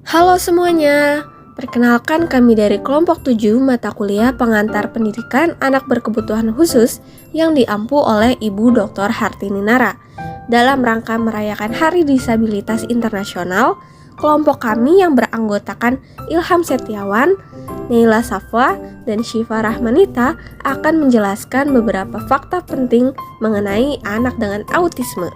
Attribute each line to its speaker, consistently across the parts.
Speaker 1: Halo semuanya, perkenalkan kami dari kelompok 7 mata kuliah pengantar pendidikan anak berkebutuhan khusus yang diampu oleh Ibu Dr. Hartini Nara. Dalam rangka merayakan Hari Disabilitas Internasional, kelompok kami yang beranggotakan Ilham Setiawan, Neila Safwa, dan Syifa Rahmanita akan menjelaskan beberapa fakta penting mengenai anak dengan autisme.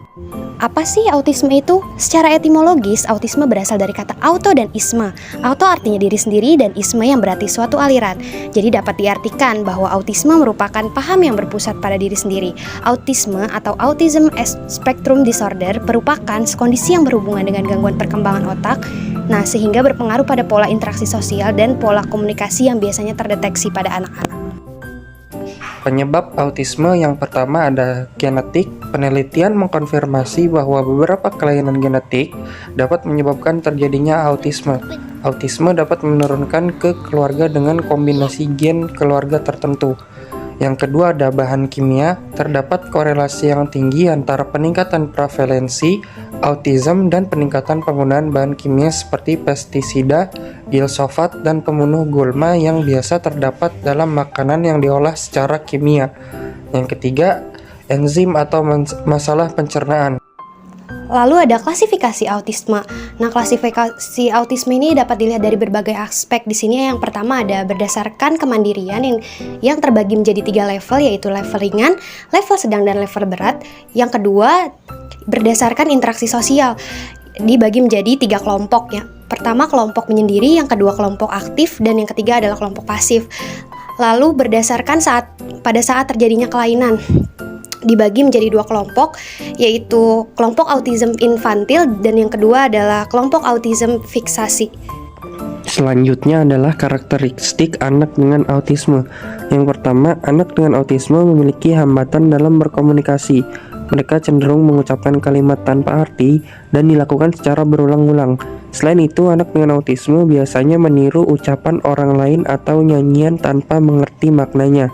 Speaker 2: Apa sih autisme itu? Secara etimologis, autisme berasal dari kata auto dan isma. Auto artinya diri sendiri dan isma yang berarti suatu aliran. Jadi dapat diartikan bahwa autisme merupakan paham yang berpusat pada diri sendiri. Autisme atau Autism Spectrum Disorder merupakan kondisi yang berhubungan dengan gangguan perkembangan otak, sehingga berpengaruh pada pola interaksi sosial dan pola komunikasi yang biasanya terdeteksi pada anak-anak.
Speaker 3: Penyebab autisme yang pertama ada genetik. Penelitian mengkonfirmasi bahwa beberapa kelainan genetik dapat menyebabkan terjadinya autisme. Autisme dapat menurunkan ke keluarga dengan kombinasi gen keluarga tertentu. Yang kedua ada bahan kimia. Terdapat korelasi yang tinggi antara peningkatan prevalensi autism dan peningkatan penggunaan bahan kimia seperti pestisida, glyphosat, dan pembunuh gulma yang biasa terdapat dalam makanan yang diolah secara kimia. Yang ketiga, enzim atau masalah pencernaan.
Speaker 2: Lalu ada klasifikasi autisme. Klasifikasi autisme ini dapat dilihat dari berbagai aspek. Di sini yang pertama ada berdasarkan kemandirian yang terbagi menjadi 3 level, yaitu level ringan, level sedang, dan level berat. Yang kedua, berdasarkan interaksi sosial, dibagi menjadi 3 kelompok ya. Pertama kelompok menyendiri, yang kedua kelompok aktif, dan yang ketiga adalah kelompok pasif. Lalu berdasarkan pada saat terjadinya kelainan, dibagi menjadi 2 kelompok, yaitu kelompok autism infantil dan yang kedua adalah kelompok autism fiksasi.
Speaker 3: Selanjutnya adalah karakteristik anak dengan autisme. Yang pertama, anak dengan autisme memiliki hambatan dalam berkomunikasi. Mereka cenderung mengucapkan kalimat tanpa arti dan dilakukan secara berulang-ulang. Selain itu, anak dengan autisme biasanya meniru ucapan orang lain atau nyanyian tanpa mengerti maknanya.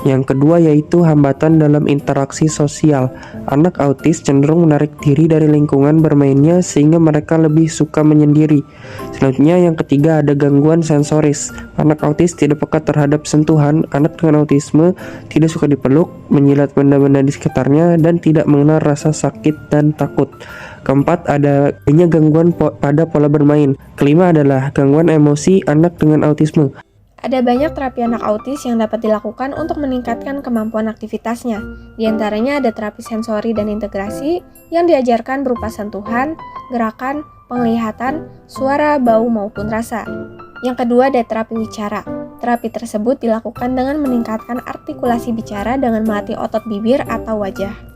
Speaker 3: Yang kedua yaitu hambatan dalam interaksi sosial. Anak autis cenderung menarik diri dari lingkungan bermainnya sehingga mereka lebih suka menyendiri. Selanjutnya yang ketiga ada gangguan sensoris. Anak autis tidak peka terhadap sentuhan. Anak dengan autisme tidak suka dipeluk, menjilat benda-benda di sekitarnya, dan tidak mengenal rasa sakit dan takut. Keempat, adanya gangguan pada pola bermain. Kelima adalah gangguan emosi anak dengan autisme.
Speaker 1: Ada banyak terapi anak autis yang dapat dilakukan untuk meningkatkan kemampuan aktivitasnya. Di antaranya ada terapi sensori dan integrasi yang diajarkan berupa sentuhan, gerakan, penglihatan, suara, bau, maupun rasa. Yang kedua ada terapi wicara. Terapi tersebut dilakukan dengan meningkatkan artikulasi bicara dengan melatih otot bibir atau wajah.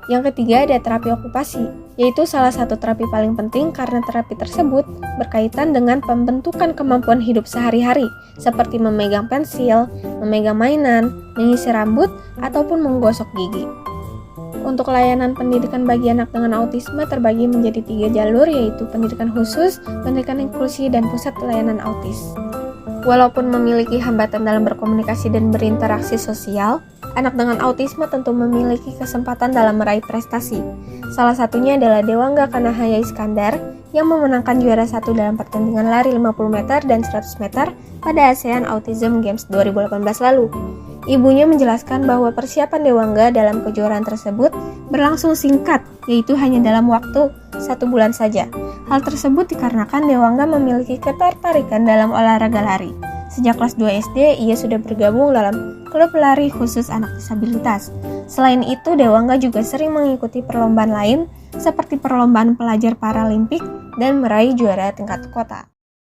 Speaker 1: Yang ketiga ada terapi okupasi, yaitu salah satu terapi paling penting karena terapi tersebut berkaitan dengan pembentukan kemampuan hidup sehari-hari, seperti memegang pensil, memegang mainan, menyisir rambut, ataupun menggosok gigi. Untuk layanan pendidikan bagi anak dengan autisme terbagi menjadi 3 jalur, yaitu pendidikan khusus, pendidikan inklusi, dan pusat pelayanan autis. Walaupun memiliki hambatan dalam berkomunikasi dan berinteraksi sosial, anak dengan autisme tentu memiliki kesempatan dalam meraih prestasi. Salah satunya adalah Dewangga Kanahaya Iskandar yang memenangkan juara 1 dalam pertandingan lari 50 meter dan 100 meter pada ASEAN Autism Games 2018 lalu. Ibunya menjelaskan bahwa persiapan Dewangga dalam kejuaraan tersebut berlangsung singkat, yaitu hanya dalam waktu 1 bulan saja. Hal tersebut dikarenakan Dewangga memiliki ketertarikan dalam olahraga lari. Sejak kelas 2 SD, ia sudah bergabung dalam klub lari khusus anak disabilitas. Selain itu, Dewangga juga sering mengikuti perlombaan lain, seperti perlombaan pelajar paralimpik dan meraih juara tingkat kota.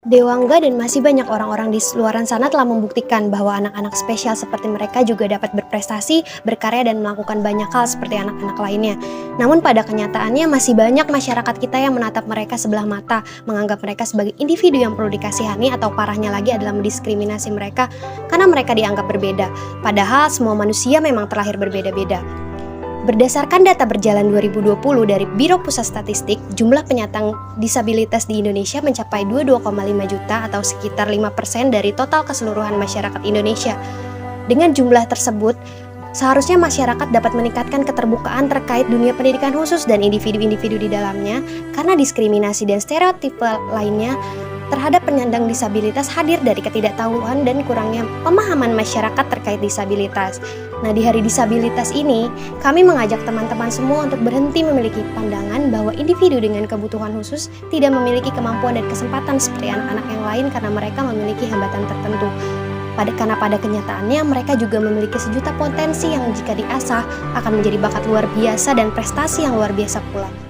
Speaker 2: Dewangga dan masih banyak orang-orang di luaran sana telah membuktikan bahwa anak-anak spesial seperti mereka juga dapat berprestasi, berkarya, dan melakukan banyak hal seperti anak-anak lainnya. Namun pada kenyataannya masih banyak masyarakat kita yang menatap mereka sebelah mata, menganggap mereka sebagai individu yang perlu dikasihani, atau parahnya lagi adalah mendiskriminasi mereka karena mereka dianggap berbeda. Padahal semua manusia memang terlahir berbeda-beda. Berdasarkan data berjalan 2020 dari Biro Pusat Statistik, jumlah penyandang disabilitas di Indonesia mencapai 22,5 juta atau sekitar 5% dari total keseluruhan masyarakat Indonesia. Dengan jumlah tersebut, seharusnya masyarakat dapat meningkatkan keterbukaan terkait dunia pendidikan khusus dan individu-individu di dalamnya, karena diskriminasi dan stereotip lainnya terhadap penyandang disabilitas hadir dari ketidaktahuan dan kurangnya pemahaman masyarakat terkait disabilitas. Nah, di Hari Disabilitas ini, kami mengajak teman-teman semua untuk berhenti memiliki pandangan bahwa individu dengan kebutuhan khusus tidak memiliki kemampuan dan kesempatan seperti anak-anak yang lain karena mereka memiliki hambatan tertentu. Karena pada kenyataannya mereka juga memiliki sejuta potensi yang jika diasah akan menjadi bakat luar biasa dan prestasi yang luar biasa pula.